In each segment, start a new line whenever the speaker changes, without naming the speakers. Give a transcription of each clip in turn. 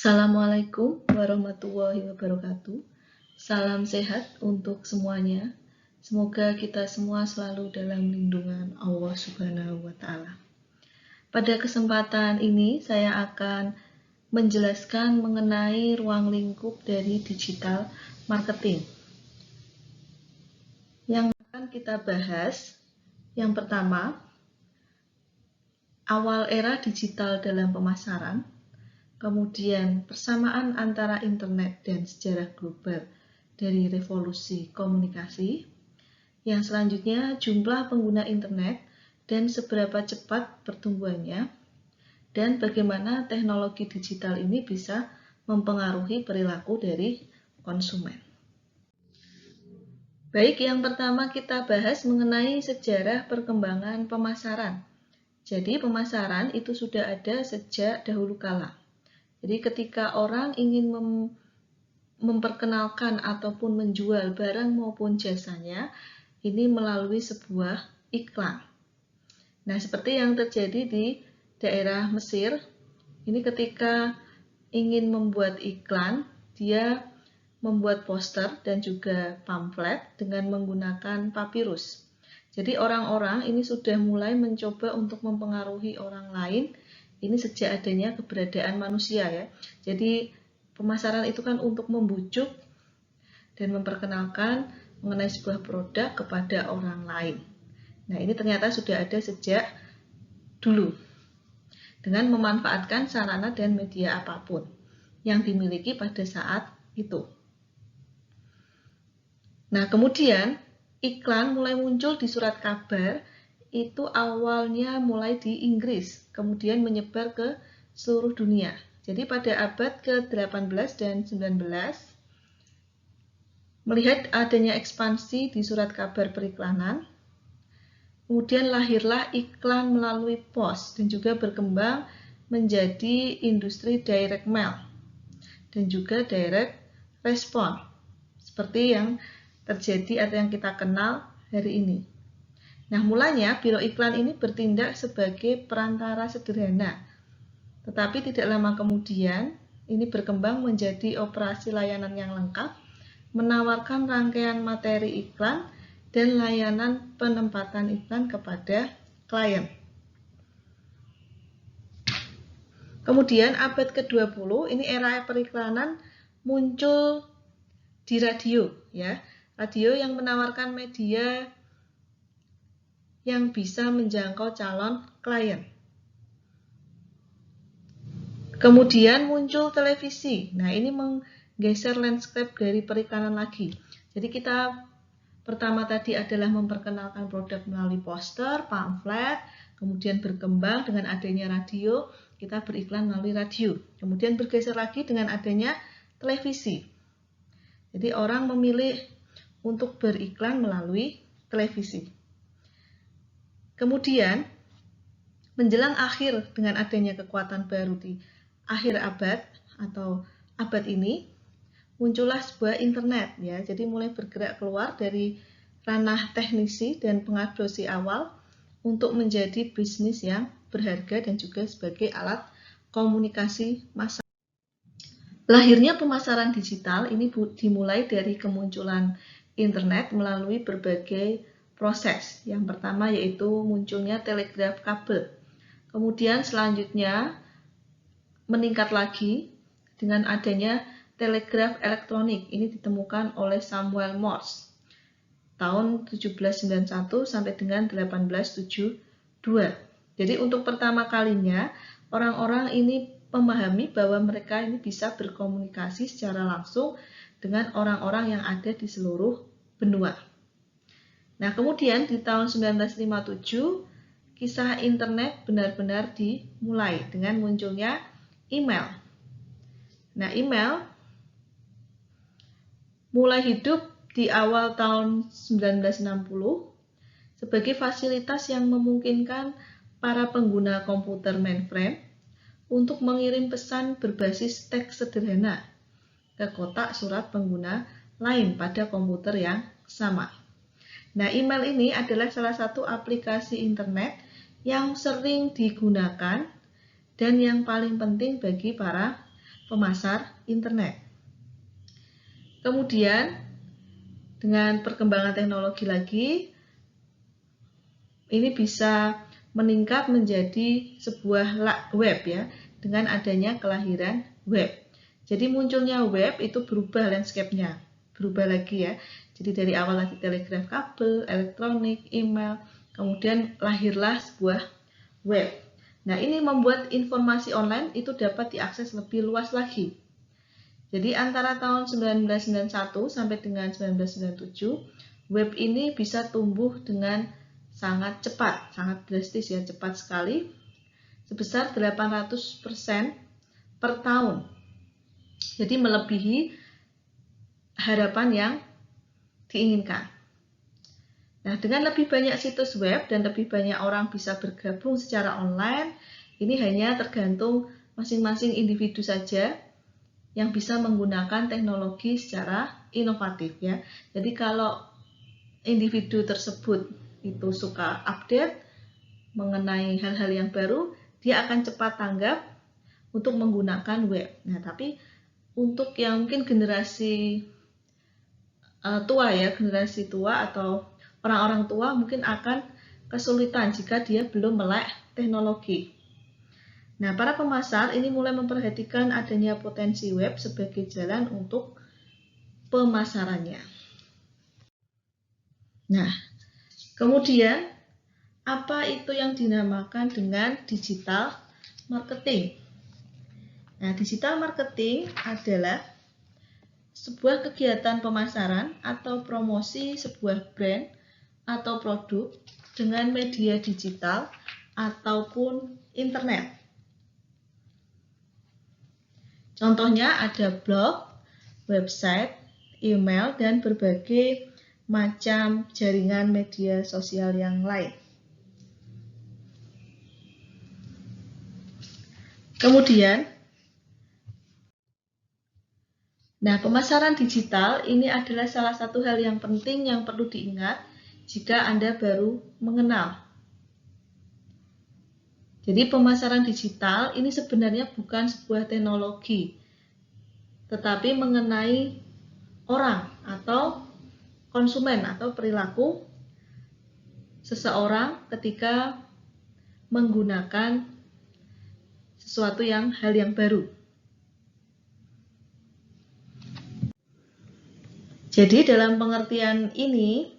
Assalamualaikum warahmatullahi wabarakatuh. Salam sehat untuk semuanya. Semoga kita semua selalu dalam lindungan Allah Subhanahu wa Ta'ala. Pada kesempatan ini, saya akan menjelaskan mengenai ruang lingkup dari digital marketing. Yang akan kita bahas, yang pertama, awal era digital dalam pemasaran. Kemudian persamaan antara internet dan sejarah global dari revolusi komunikasi. Yang selanjutnya jumlah pengguna internet dan seberapa cepat pertumbuhannya. Dan bagaimana teknologi digital ini bisa mempengaruhi perilaku dari konsumen. Baik, yang pertama kita bahas mengenai sejarah perkembangan pemasaran. Jadi pemasaran itu sudah ada sejak dahulu kala. Jadi ketika orang ingin memperkenalkan ataupun menjual barang maupun jasanya, ini melalui sebuah iklan. Nah, seperti yang terjadi di daerah Mesir, ini ketika ingin membuat iklan, dia membuat poster dan juga pamflet dengan menggunakan papirus. Jadi orang-orang ini sudah mulai mencoba untuk mempengaruhi orang lain. Ini sejak adanya keberadaan manusia ya. Jadi pemasaran itu kan untuk membujuk dan memperkenalkan mengenai sebuah produk kepada orang lain. Nah, ini ternyata sudah ada sejak dulu dengan memanfaatkan sarana dan media apapun yang dimiliki pada saat itu. Nah, kemudian iklan mulai muncul di surat kabar. Itu awalnya mulai di Inggris, kemudian menyebar ke seluruh dunia. Jadi pada abad ke-18 dan 19, melihat adanya ekspansi di surat kabar periklanan, kemudian lahirlah iklan melalui pos dan juga berkembang menjadi industri direct mail dan juga direct response, seperti yang terjadi atau yang kita kenal hari ini. Nah, mulanya biro iklan ini bertindak sebagai perantara sederhana. Tetapi tidak lama kemudian, ini berkembang menjadi operasi layanan yang lengkap, menawarkan rangkaian materi iklan dan layanan penempatan iklan kepada klien. Kemudian abad ke-20, ini era periklanan muncul di radio, ya. Radio yang menawarkan media yang bisa menjangkau calon klien. Kemudian muncul televisi. Nah, ini menggeser landscape dari periklanan lagi. Jadi kita pertama tadi adalah memperkenalkan produk melalui poster, pamflet, kemudian berkembang dengan adanya radio, kita beriklan melalui radio. Kemudian bergeser lagi dengan adanya televisi. Jadi orang memilih untuk beriklan melalui televisi. Kemudian, menjelang akhir dengan adanya kekuatan baru di akhir abad atau abad ini, muncullah sebuah internet ya. Jadi mulai bergerak keluar dari ranah teknisi dan pengadopsi awal untuk menjadi bisnis yang berharga dan juga sebagai alat komunikasi massal. Lahirnya pemasaran digital ini dimulai dari kemunculan internet melalui berbagai proses. Yang pertama yaitu munculnya telegraf kabel. Kemudian selanjutnya meningkat lagi dengan adanya telegraf elektronik. Ini ditemukan oleh Samuel Morse tahun 1791 sampai dengan 1872. Jadi untuk pertama kalinya orang-orang ini memahami bahwa mereka ini bisa berkomunikasi secara langsung dengan orang-orang yang ada di seluruh benua. Nah, kemudian di tahun 1957, kisah internet benar-benar dimulai dengan munculnya email. Nah, email mulai hidup di awal tahun 1960 sebagai fasilitas yang memungkinkan para pengguna komputer mainframe untuk mengirim pesan berbasis teks sederhana ke kotak surat pengguna lain pada komputer yang sama. Nah, email ini adalah salah satu aplikasi internet yang sering digunakan dan yang paling penting bagi para pemasar internet. Kemudian dengan perkembangan teknologi lagi, ini bisa meningkat menjadi sebuah web ya, dengan adanya kelahiran web. Jadi munculnya web itu berubah landscape-nya, berubah lagi ya. Jadi dari awal lagi telegraf kabel, elektronik, email, kemudian lahirlah sebuah web. Nah, ini membuat informasi online itu dapat diakses lebih luas lagi. Jadi antara tahun 1991 sampai dengan 1997, web ini bisa tumbuh dengan sangat cepat, sangat drastis ya, cepat sekali, sebesar 800% per tahun. Jadi melebihi harapan yang diinginkan. Nah, dengan lebih banyak situs web dan lebih banyak orang bisa bergabung secara online, ini hanya tergantung masing-masing individu saja yang bisa menggunakan teknologi secara inovatif ya. Jadi kalau individu tersebut itu suka update mengenai hal-hal yang baru, dia akan cepat tanggap untuk menggunakan web. Nah, tapi untuk yang mungkin generasi tua ya, generasi tua atau orang-orang tua mungkin akan kesulitan jika dia belum melek teknologi. Nah, para pemasar ini mulai memperhatikan adanya potensi web sebagai jalan untuk pemasarannya. Nah, kemudian apa itu yang dinamakan dengan digital marketing? Nah, digital marketing adalah sebuah kegiatan pemasaran atau promosi sebuah brand atau produk dengan media digital ataupun internet. Contohnya ada blog, website, email, dan berbagai macam jaringan media sosial yang lain. Kemudian, pemasaran digital ini adalah salah satu hal yang penting yang perlu diingat jika Anda baru mengenal. Jadi pemasaran digital ini sebenarnya bukan sebuah teknologi, tetapi mengenai orang atau konsumen atau perilaku seseorang ketika menggunakan sesuatu hal yang baru. Jadi dalam pengertian ini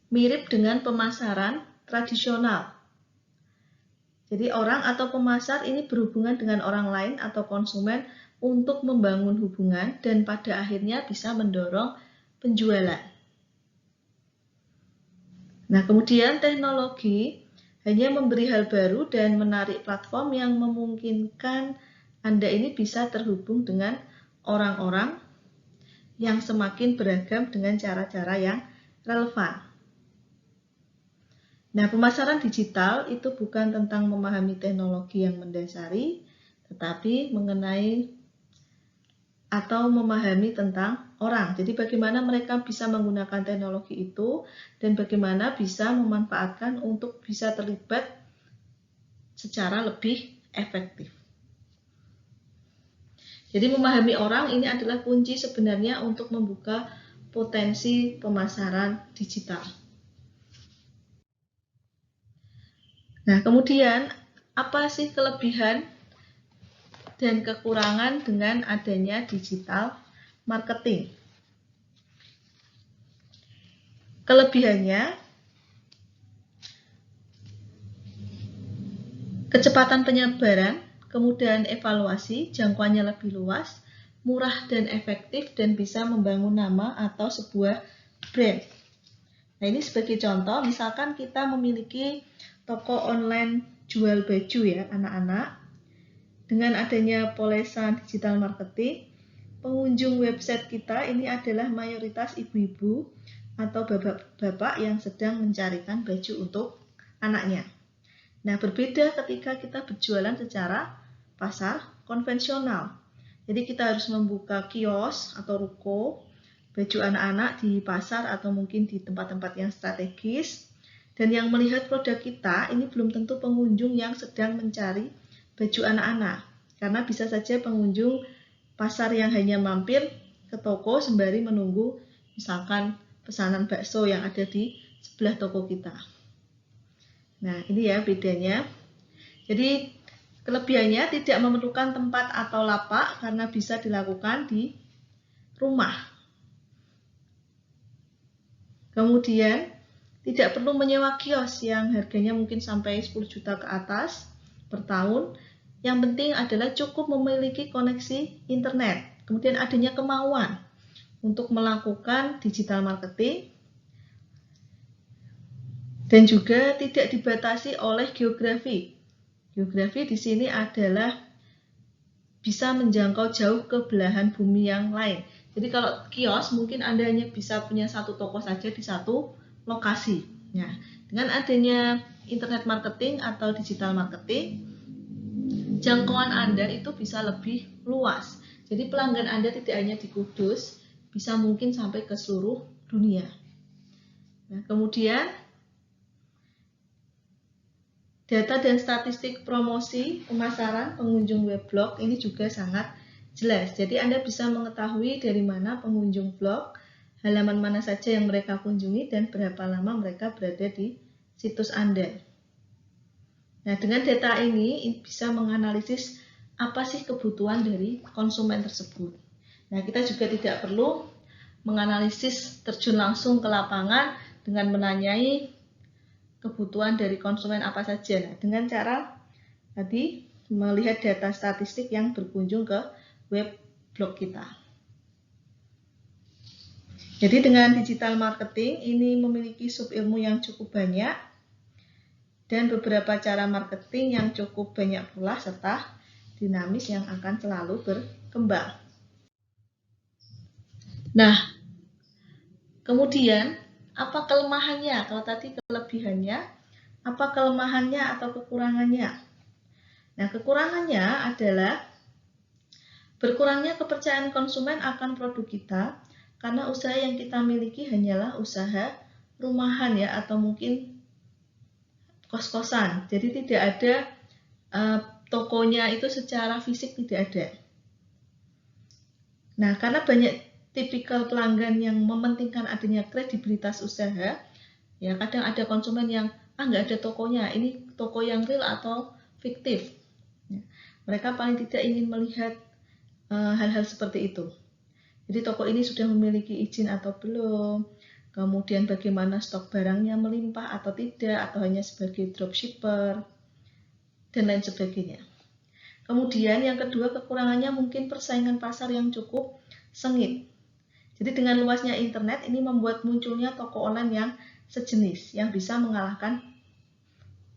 mirip dengan pemasaran tradisional. Jadi orang atau pemasar ini berhubungan dengan orang lain atau konsumen untuk membangun hubungan dan pada akhirnya bisa mendorong penjualan. Nah, kemudian teknologi hanya memberi hal baru dan menarik platform yang memungkinkan Anda ini bisa terhubung dengan orang-orang yang semakin beragam dengan cara-cara yang relevan. Nah, pemasaran digital itu bukan tentang memahami teknologi yang mendasari, tetapi mengenai atau memahami tentang orang. Jadi bagaimana mereka bisa menggunakan teknologi itu dan bagaimana bisa memanfaatkan untuk bisa terlibat secara lebih efektif. Jadi memahami orang ini adalah kunci sebenarnya untuk membuka potensi pemasaran digital. Nah, kemudian apa sih kelebihan dan kekurangan dengan adanya digital marketing? Kelebihannya, kecepatan penyebaran, kemudahan evaluasi, jangkauannya lebih luas, murah dan efektif, dan bisa membangun nama atau sebuah brand. Nah, ini sebagai contoh, misalkan kita memiliki toko online jual baju ya, anak-anak. Dengan adanya polesan digital marketing, pengunjung website kita ini adalah mayoritas ibu-ibu atau bapak-bapak yang sedang mencarikan baju untuk anaknya. Nah, berbeda ketika kita berjualan secara pasar konvensional. Jadi kita harus membuka kios atau ruko baju anak-anak di pasar atau mungkin di tempat-tempat yang strategis. Dan yang melihat produk kita ini belum tentu pengunjung yang sedang mencari baju anak-anak. karena bisa saja pengunjung pasar yang hanya mampir ke toko sembari menunggu misalkan pesanan bakso yang ada di sebelah toko kita. Nah, ini ya bedanya. Jadi kelebihannya tidak memerlukan tempat atau lapak karena bisa dilakukan di rumah. Kemudian tidak perlu menyewa kios yang harganya mungkin sampai 10 juta ke atas per tahun. Yang penting adalah cukup memiliki koneksi internet. Kemudian adanya kemauan untuk melakukan digital marketing dan juga tidak dibatasi oleh geografi. Geografi di sini adalah bisa menjangkau jauh ke belahan bumi yang lain. Jadi kalau kios mungkin Anda hanya bisa punya satu toko saja di satu lokasi. Nah, dengan adanya internet marketing atau digital marketing, jangkauan Anda itu bisa lebih luas. Jadi pelanggan Anda tidak hanya di Kudus, bisa mungkin sampai ke seluruh dunia. Nah, kemudian data dan statistik promosi pemasaran pengunjung weblog ini juga sangat jelas. Jadi Anda bisa mengetahui dari mana pengunjung blog, halaman mana saja yang mereka kunjungi, dan berapa lama mereka berada di situs Anda. Nah, dengan data ini bisa menganalisis apa sih kebutuhan dari konsumen tersebut. Nah, kita juga tidak perlu menganalisis terjun langsung ke lapangan dengan menanyai kebutuhan dari konsumen apa saja. Nah, dengan cara tadi melihat data statistik yang berkunjung ke web blog kita. Jadi dengan digital marketing ini memiliki sub-ilmu yang cukup banyak dan beberapa cara marketing yang cukup banyak pula serta dinamis yang akan selalu berkembang. Nah, kemudian apa kelemahannya? Kalau tadi kelebihannya, apa kelemahannya atau kekurangannya? Nah, kekurangannya adalah berkurangnya kepercayaan konsumen akan produk kita karena usaha yang kita miliki hanyalah usaha rumahan ya, atau mungkin kos-kosan. Jadi tidak ada tokonya itu secara fisik tidak ada. Nah, karena banyak tipikal pelanggan yang mementingkan adanya kredibilitas usaha, ya kadang ada konsumen yang nggak ada tokonya, ini toko yang real atau fiktif. Ya, mereka paling tidak ingin melihat hal-hal seperti itu. Jadi toko ini sudah memiliki izin atau belum, kemudian bagaimana stok barangnya melimpah atau tidak, atau hanya sebagai dropshipper, dan lain sebagainya. Kemudian yang kedua kekurangannya mungkin persaingan pasar yang cukup sengit. Jadi dengan luasnya internet ini membuat munculnya toko online yang sejenis, yang bisa mengalahkan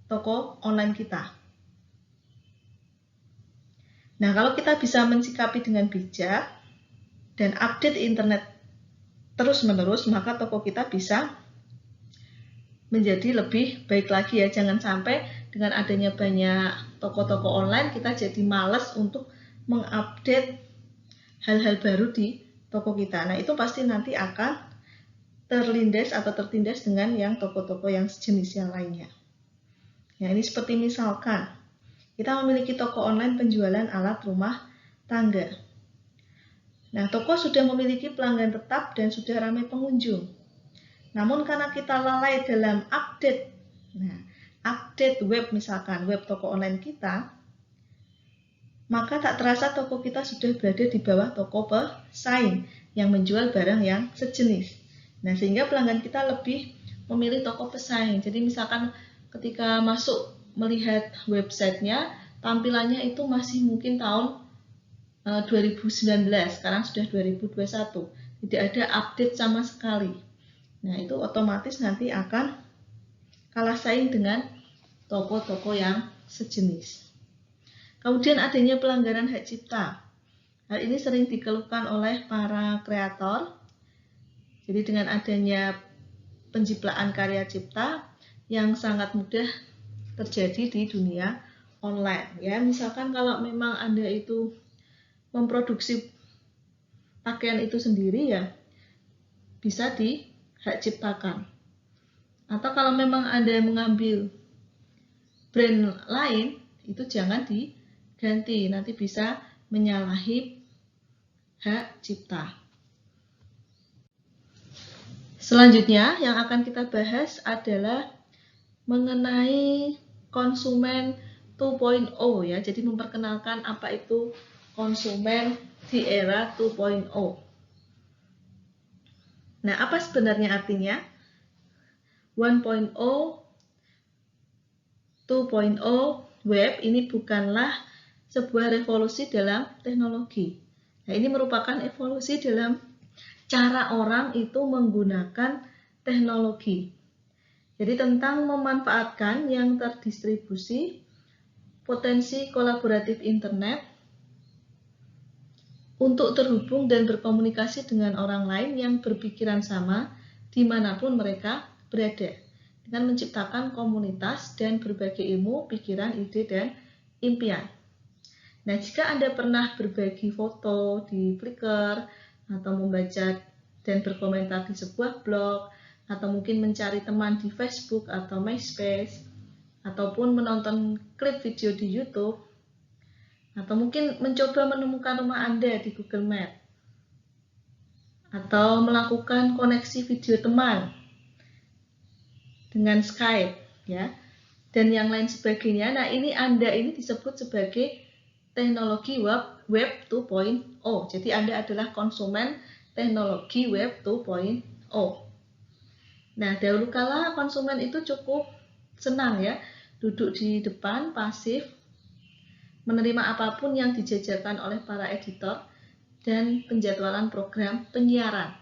toko online kita. Nah, kalau kita bisa mensikapi dengan bijak dan update internet terus-menerus, maka toko kita bisa menjadi lebih baik lagi ya. Jangan sampai dengan adanya banyak toko-toko online kita jadi malas untuk mengupdate hal-hal baru di toko kita. Nah, itu pasti nanti akan terlindas atau tertindas dengan yang toko-toko yang sejenis yang lainnya. Ya, ini seperti misalkan kita memiliki toko online penjualan alat rumah tangga. Nah, toko sudah memiliki pelanggan tetap dan sudah ramai pengunjung. Namun karena kita lalai dalam update, update web misalkan, web toko online kita, maka tak terasa toko kita sudah berada di bawah toko pesaing yang menjual barang yang sejenis. Nah, sehingga pelanggan kita lebih memilih toko pesaing. Jadi misalkan ketika masuk melihat websitenya, tampilannya itu masih mungkin tahun 2019, sekarang sudah 2021. Tidak ada update sama sekali. Nah, itu otomatis nanti akan kalah saing dengan toko-toko yang sejenis. Kemudian adanya pelanggaran hak cipta. Hal ini sering dikeluhkan oleh para kreator. Jadi dengan adanya penciptaan karya cipta yang sangat mudah terjadi di dunia online. Ya, misalkan kalau memang Anda itu memproduksi pakaian itu sendiri, ya bisa di hak ciptakan. Atau kalau memang Anda mengambil brand lain, itu jangan diganti ganti, nanti bisa menyalahi hak cipta. Selanjutnya yang akan kita bahas adalah mengenai konsumen 2.0 ya. Jadi memperkenalkan apa itu konsumen di era 2.0. Nah, apa sebenarnya artinya? 1.0, 2.0, web ini bukanlah sebuah revolusi dalam teknologi. Nah, ini merupakan evolusi dalam cara orang itu menggunakan teknologi. Jadi tentang memanfaatkan yang terdistribusi potensi kolaboratif internet untuk terhubung dan berkomunikasi dengan orang lain yang berpikiran sama dimanapun mereka berada, dengan menciptakan komunitas dan berbagai ilmu, pikiran, ide, dan impian. Nah, jika Anda pernah berbagi foto di Flickr, atau membaca dan berkomentar di sebuah blog, atau mungkin mencari teman di Facebook atau MySpace, ataupun menonton klip video di YouTube, atau mungkin mencoba menemukan rumah Anda di Google Maps, atau melakukan koneksi video teman dengan Skype, ya, dan yang lain sebagainya. Nah, ini Anda ini disebut sebagai teknologi web 2.0. Jadi Anda adalah konsumen teknologi web 2.0. Nah, dahulu kala konsumen itu cukup senang ya, duduk di depan pasif, menerima apapun yang dijajarkan oleh para editor dan penjadwalan program penyiaran.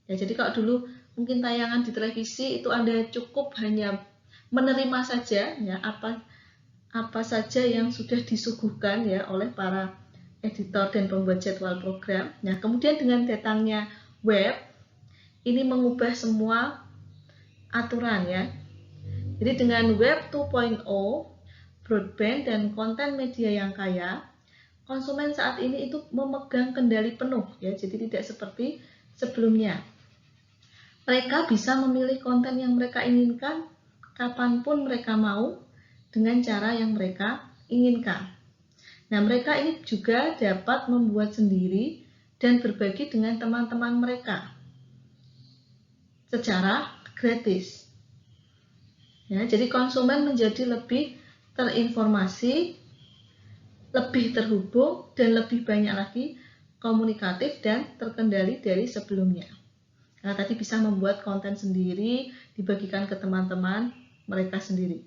Ya, jadi kalau dulu mungkin tayangan di televisi itu Anda cukup hanya menerima saja ya apa saja yang sudah disuguhkan ya oleh para editor dan pembuat jadwal program. Nah, kemudian dengan datangnya web, ini mengubah semua aturan ya. Jadi dengan web 2.0, broadband dan konten media yang kaya, konsumen saat ini itu memegang kendali penuh ya. Jadi tidak seperti sebelumnya. Mereka bisa memilih konten yang mereka inginkan kapanpun mereka mau, dengan cara yang mereka inginkan. Nah, mereka ini juga dapat membuat sendiri dan berbagi dengan teman-teman mereka secara gratis. Ya, jadi konsumen menjadi lebih terinformasi, lebih terhubung, dan lebih banyak lagi komunikatif dan terkendali dari sebelumnya. Karena tadi bisa membuat konten sendiri, dibagikan ke teman-teman mereka sendiri.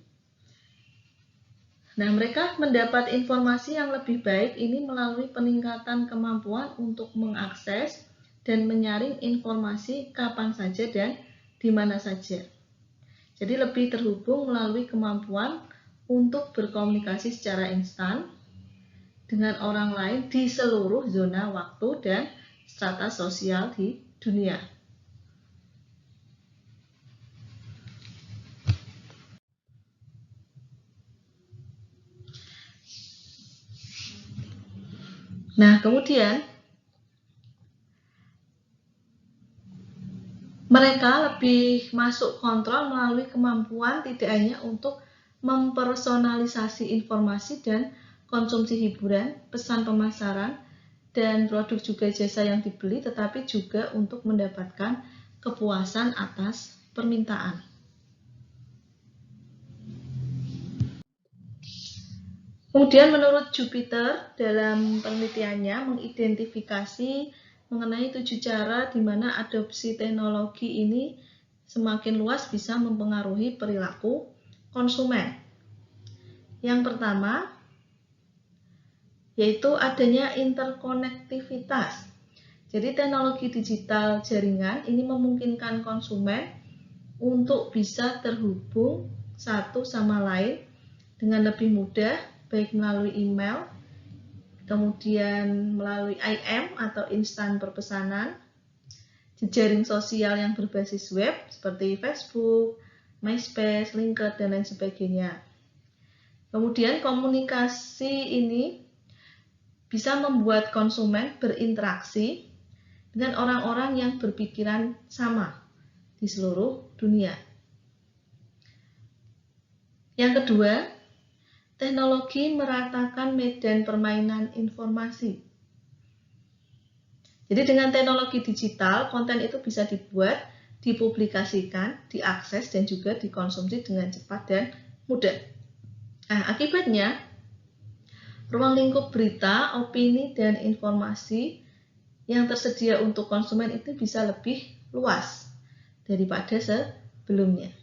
Nah, mereka mendapat informasi yang lebih baik ini melalui peningkatan kemampuan untuk mengakses dan menyaring informasi kapan saja dan di mana saja. Jadi lebih terhubung melalui kemampuan untuk berkomunikasi secara instan dengan orang lain di seluruh zona waktu dan strata sosial di dunia. Nah, kemudian mereka lebih masuk kontrol melalui kemampuan tidak hanya untuk mempersonalisasi informasi dan konsumsi hiburan, pesan pemasaran, dan produk juga jasa yang dibeli, tetapi juga untuk mendapatkan kepuasan atas permintaan. Kemudian menurut Jupiter dalam penelitiannya mengidentifikasi mengenai 7 cara di mana adopsi teknologi ini semakin luas bisa mempengaruhi perilaku konsumen. Yang pertama yaitu adanya interkonektivitas. Jadi teknologi digital jaringan ini memungkinkan konsumen untuk bisa terhubung satu sama lain dengan lebih mudah, baik melalui email, kemudian melalui IM atau instan perpesanan, jejaring sosial yang berbasis web seperti Facebook, MySpace, LinkedIn, dan lain sebagainya. Kemudian komunikasi ini bisa membuat konsumen berinteraksi dengan orang-orang yang berpikiran sama di seluruh dunia. Yang kedua, teknologi meratakan medan permainan informasi. Jadi dengan teknologi digital, konten itu bisa dibuat, dipublikasikan, diakses, dan juga dikonsumsi dengan cepat dan mudah. Nah, akibatnya, ruang lingkup berita, opini, dan informasi yang tersedia untuk konsumen itu bisa lebih luas daripada sebelumnya.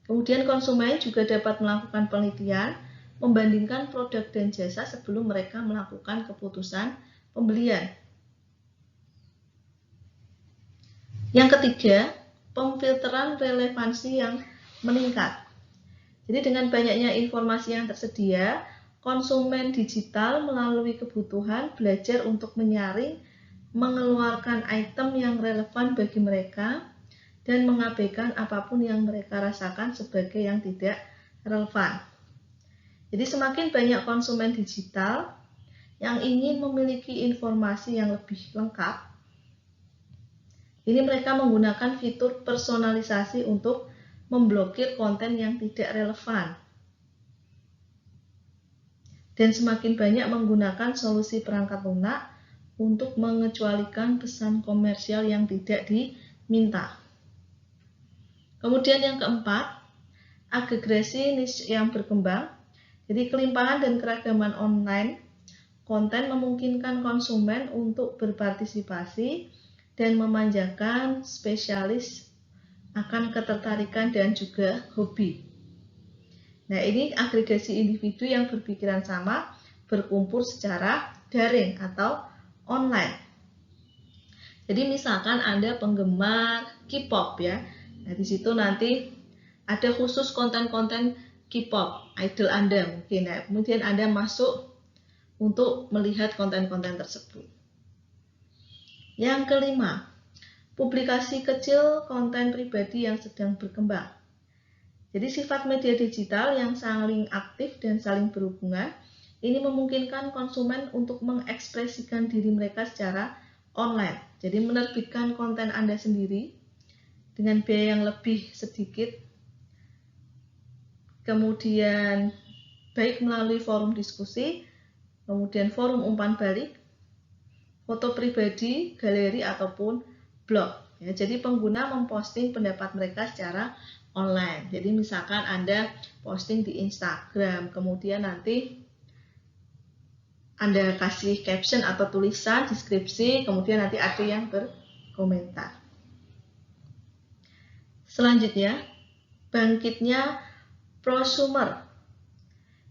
Kemudian konsumen juga dapat melakukan penelitian, membandingkan produk dan jasa sebelum mereka melakukan keputusan pembelian. Yang ketiga, pemfilteran relevansi yang meningkat. Jadi dengan banyaknya informasi yang tersedia, konsumen digital melalui kebutuhan belajar untuk menyaring, mengeluarkan item yang relevan bagi mereka, dan mengabaikan apapun yang mereka rasakan sebagai yang tidak relevan. Jadi semakin banyak konsumen digital yang ingin memiliki informasi yang lebih lengkap, ini mereka menggunakan fitur personalisasi untuk memblokir konten yang tidak relevan. Dan semakin banyak menggunakan solusi perangkat lunak untuk mengecualikan pesan komersial yang tidak diminta. Kemudian yang keempat, agregasi niche yang berkembang. Jadi kelimpahan dan keragaman online konten memungkinkan konsumen untuk berpartisipasi dan memanjakan spesialis akan ketertarikan dan juga hobi. Nah, ini agregasi individu yang berpikiran sama berkumpul secara daring atau online. Jadi misalkan Anda penggemar K-pop ya. Nah, di situ nanti ada khusus konten-konten K-pop, idol Anda mungkin. Nah, kemudian Anda masuk untuk melihat konten-konten tersebut. Yang kelima, publikasi kecil konten pribadi yang sedang berkembang. Jadi sifat media digital yang saling aktif dan saling berhubungan, ini memungkinkan konsumen untuk mengekspresikan diri mereka secara online. Jadi menerbitkan konten Anda sendiri dengan biaya yang lebih sedikit, kemudian baik melalui forum diskusi, kemudian forum umpan balik, foto pribadi, galeri, ataupun blog. Ya, jadi pengguna memposting pendapat mereka secara online. Jadi misalkan Anda posting di Instagram, kemudian nanti Anda kasih caption atau tulisan, deskripsi, kemudian nanti ada yang berkomentar. Selanjutnya, bangkitnya prosumer.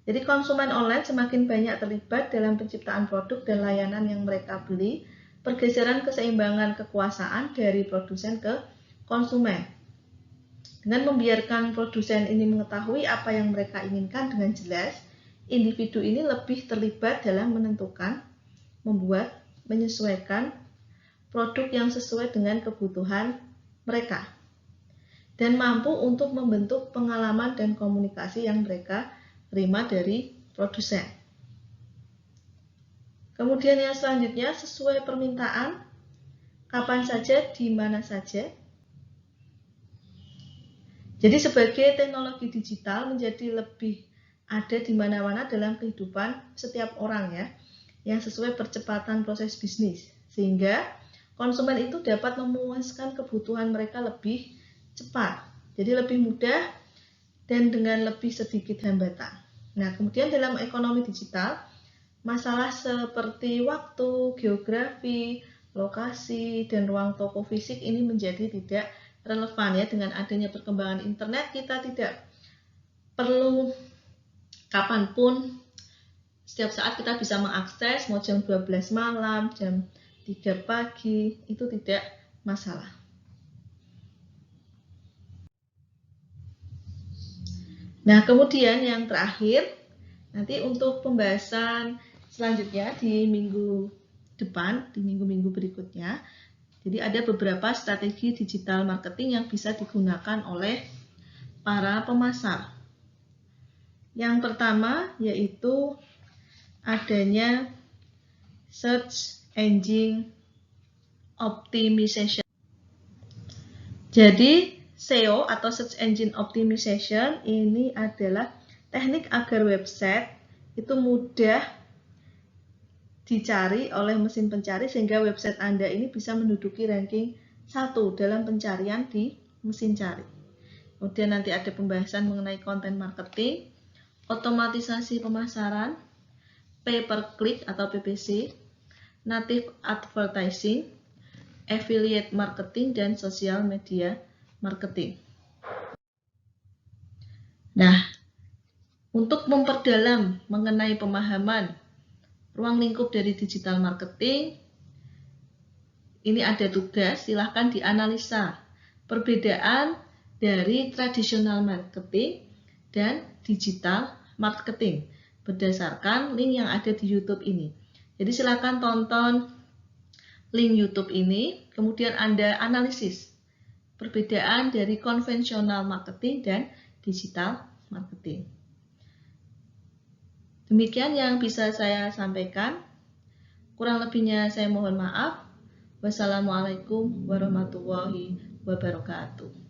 Jadi konsumen online semakin banyak terlibat dalam penciptaan produk dan layanan yang mereka beli, pergeseran keseimbangan kekuasaan dari produsen ke konsumen. Dengan membiarkan produsen ini mengetahui apa yang mereka inginkan dengan jelas, individu ini lebih terlibat dalam menentukan, membuat, menyesuaikan produk yang sesuai dengan kebutuhan mereka, dan mampu untuk membentuk pengalaman dan komunikasi yang mereka terima dari produsen. Kemudian yang selanjutnya, sesuai permintaan, kapan saja, di mana saja. Jadi sebagai teknologi digital menjadi lebih ada di mana-mana dalam kehidupan setiap orang ya, yang sesuai percepatan proses bisnis, sehingga konsumen itu dapat memuaskan kebutuhan mereka lebih cepat, jadi lebih mudah dan dengan lebih sedikit hambatan. Nah, kemudian dalam ekonomi digital, masalah seperti waktu, geografi, lokasi, dan ruang toko fisik ini menjadi tidak relevan ya. Dengan adanya perkembangan internet, kita tidak perlu kapanpun, setiap saat kita bisa mengakses, mau jam 12 malam, jam 3 pagi, itu tidak masalah. Nah, kemudian yang terakhir, nanti untuk pembahasan selanjutnya di minggu depan, di minggu-minggu berikutnya, jadi ada beberapa strategi digital marketing yang bisa digunakan oleh para pemasar. Yang pertama yaitu adanya search engine optimization. Jadi SEO atau search engine optimization ini adalah teknik agar website itu mudah dicari oleh mesin pencari sehingga website Anda ini bisa menduduki ranking 1 dalam pencarian di mesin cari. Kemudian nanti ada pembahasan mengenai konten marketing, otomatisasi pemasaran, pay per click atau PPC, native advertising, affiliate marketing, dan social media marketing. Nah, untuk memperdalam mengenai pemahaman ruang lingkup dari digital marketing, ini ada tugas, silahkan dianalisa perbedaan dari tradisional marketing dan digital marketing berdasarkan link yang ada di YouTube ini. Jadi silahkan tonton link YouTube ini, kemudian Anda analisis perbedaan dari konvensional marketing dan digital marketing. Demikian yang bisa saya sampaikan. Kurang lebihnya saya mohon maaf. Wassalamualaikum warahmatullahi wabarakatuh.